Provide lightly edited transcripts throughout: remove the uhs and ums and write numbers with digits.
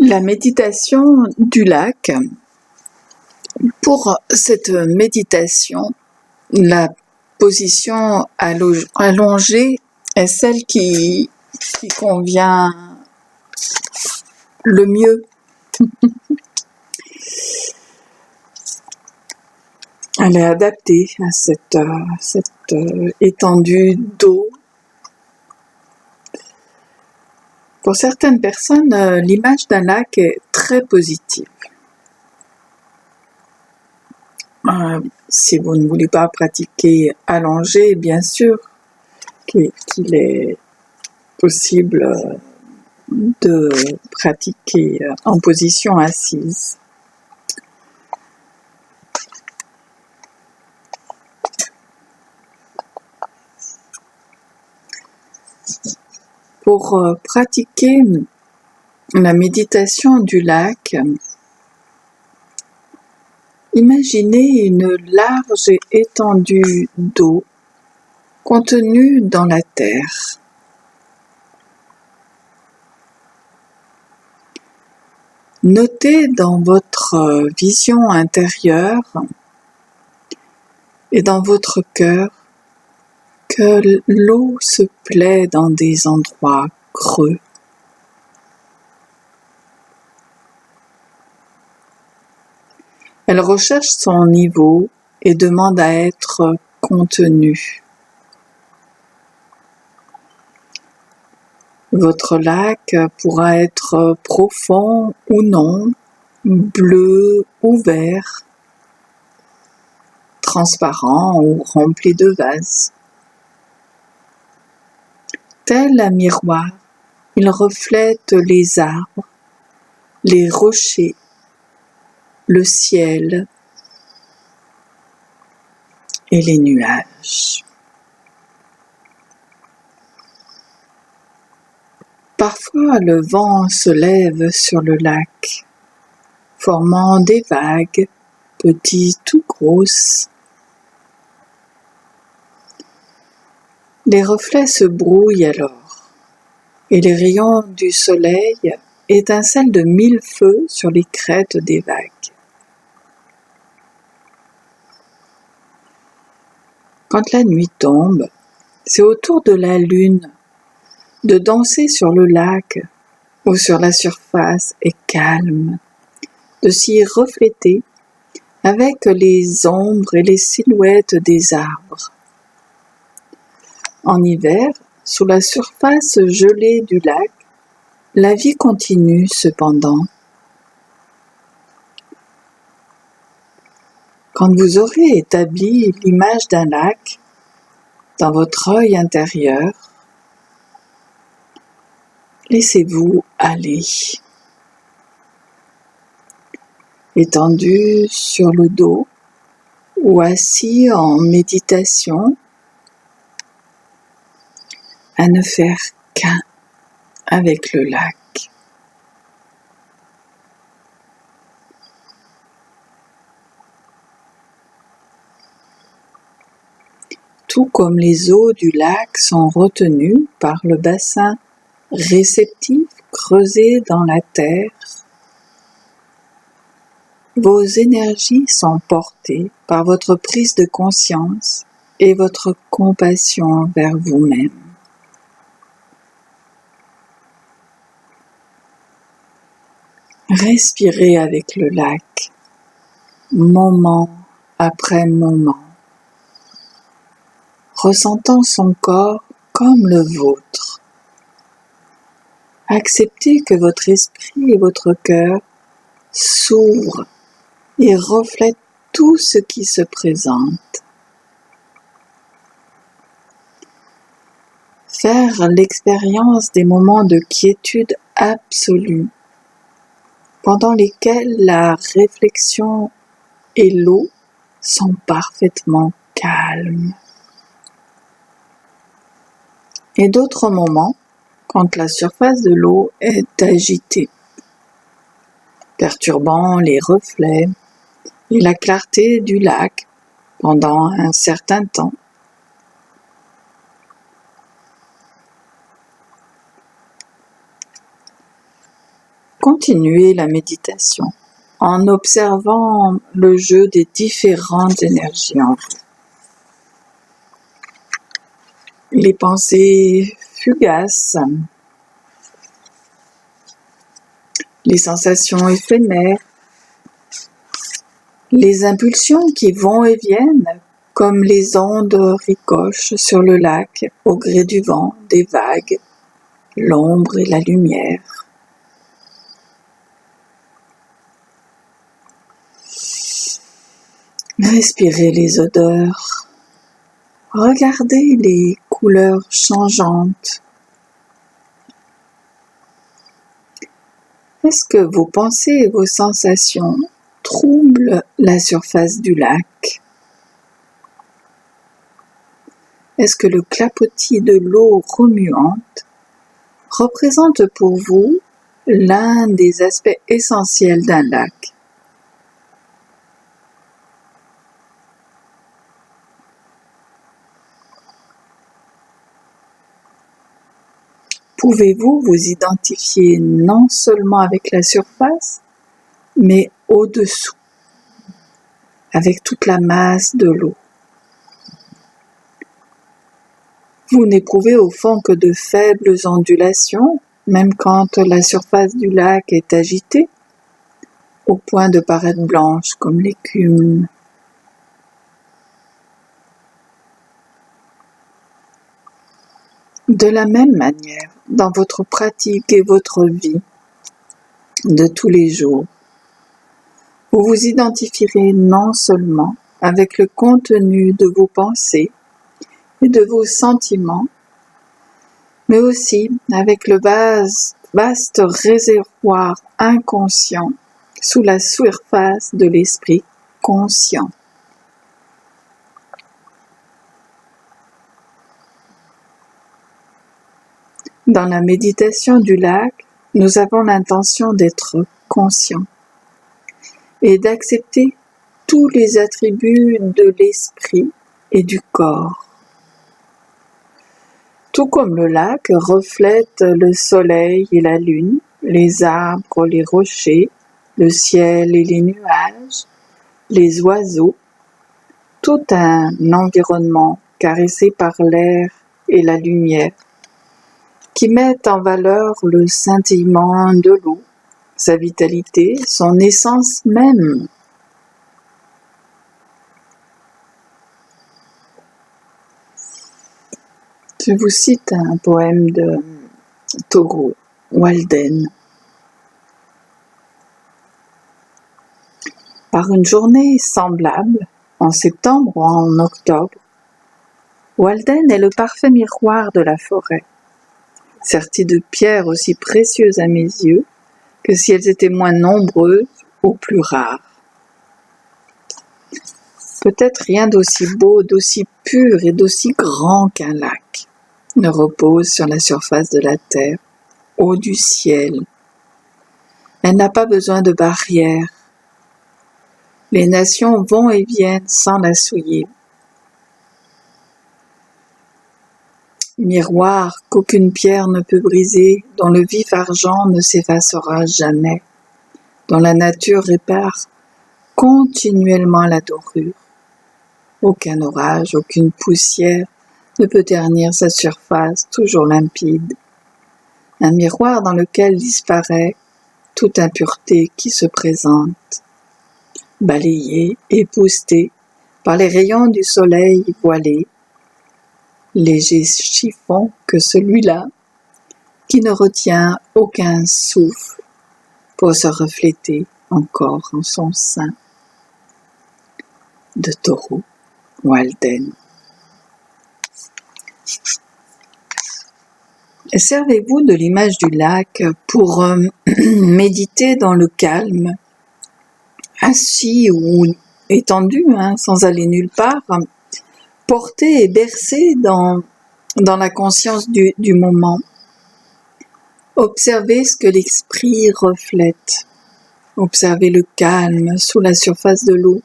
La méditation du lac. Pour cette méditation, la position allongée est celle qui convient le mieux. Elle est adaptée à cette étendue d'eau. Pour certaines personnes, l'image d'un lac est très positive. Si vous ne voulez pas pratiquer allongé, bien sûr qu'il est possible de pratiquer en position assise. Pour pratiquer la méditation du lac, imaginez une large étendue d'eau contenue dans la terre. Notez dans votre vision intérieure et dans votre cœur que l'eau se plaît dans des endroits creux. Elle recherche son niveau et demande à être contenue. Votre lac pourra être profond ou non, bleu ou vert, transparent ou rempli de vases. Tel un miroir, il reflète les arbres, les rochers, le ciel et les nuages. Parfois, le vent se lève sur le lac, formant des vagues, petites ou grosses. Les reflets se brouillent alors, et les rayons du soleil étincellent de mille feux sur les crêtes des vagues. Quand la nuit tombe, c'est au tour de la lune de danser sur le lac ou sur la surface et calme, de s'y refléter avec les ombres et les silhouettes des arbres. En hiver, sous la surface gelée du lac, la vie continue cependant. Quand vous aurez établi l'image d'un lac dans votre œil intérieur, laissez-vous aller. Étendu sur le dos ou assis en méditation, à ne faire qu'un avec le lac. Tout comme les eaux du lac sont retenues par le bassin réceptif creusé dans la terre, vos énergies sont portées par votre prise de conscience et votre compassion envers vous-même. Respirez avec le lac, moment après moment, ressentant son corps comme le vôtre. Acceptez que votre esprit et votre cœur s'ouvrent et reflètent tout ce qui se présente. Faire l'expérience des moments de quiétude absolue, pendant lesquels la réflexion et l'eau sont parfaitement calmes. Et d'autres moments, quand la surface de l'eau est agitée, perturbant les reflets et la clarté du lac pendant un certain temps. continuez la méditation en observant le jeu des différentes énergies en vous. Les pensées fugaces, les sensations éphémères, les impulsions qui vont et viennent comme les ondes ricochent sur le lac au gré du vent, des vagues, l'ombre et la lumière. Respirez les odeurs, regardez les couleurs changeantes. Est-ce que vos pensées et vos sensations troublent la surface du lac? Est-ce que le clapotis de l'eau remuante représente pour vous l'un des aspects essentiels d'un lac? Pouvez-vous vous identifier non seulement avec la surface, mais au-dessous, avec toute la masse de l'eau? Vous n'éprouvez au fond que de faibles ondulations, même quand la surface du lac est agitée, au point de paraître blanche comme l'écume. De la même manière, dans votre pratique et votre vie de tous les jours, vous vous identifierez non seulement avec le contenu de vos pensées et de vos sentiments, mais aussi avec le vaste réservoir inconscient sous la surface de l'esprit conscient. Dans la méditation du lac, nous avons l'intention d'être conscients et d'accepter tous les attributs de l'esprit et du corps. Tout comme le lac reflète le soleil et la lune, les arbres, les rochers, le ciel et les nuages, les oiseaux, tout un environnement caressé par l'air et la lumière, qui mettent en valeur le scintillement de l'eau, sa vitalité, son essence même. Je vous cite un poème de Thoreau Walden. Par une journée semblable, en septembre ou en octobre, Walden est le parfait miroir de la forêt, serti de pierres aussi précieuses à mes yeux que si elles étaient moins nombreuses ou plus rares. Peut-être rien d'aussi beau, d'aussi pur et d'aussi grand qu'un lac ne repose sur la surface de la terre, haut du ciel. Elle n'a pas besoin de barrières. Les nations vont et viennent sans la souiller. Miroir qu'aucune pierre ne peut briser, dont le vif argent ne s'effacera jamais, dont la nature répare continuellement la dorure. Aucun orage, aucune poussière ne peut ternir sa surface toujours limpide. Un miroir dans lequel disparaît toute impureté qui se présente, balayée, époustée par les rayons du soleil voilé, léger chiffon que celui-là, qui ne retient aucun souffle pour se refléter encore en son sein. De Thoreau Walden. Servez-vous de l'image du lac pour méditer dans le calme, assis ou étendu, sans aller nulle part, porté et bercé dans la conscience du moment. Observez ce que l'esprit reflète. Observez le calme sous la surface de l'eau.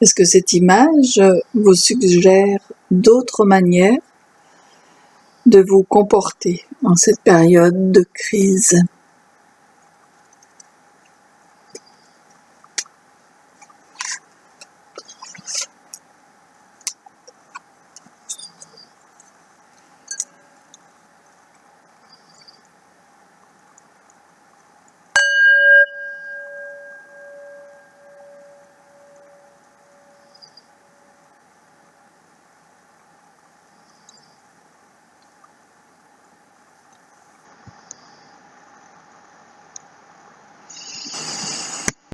Est-ce que cette image vous suggère d'autres manières de vous comporter en cette période de crise ?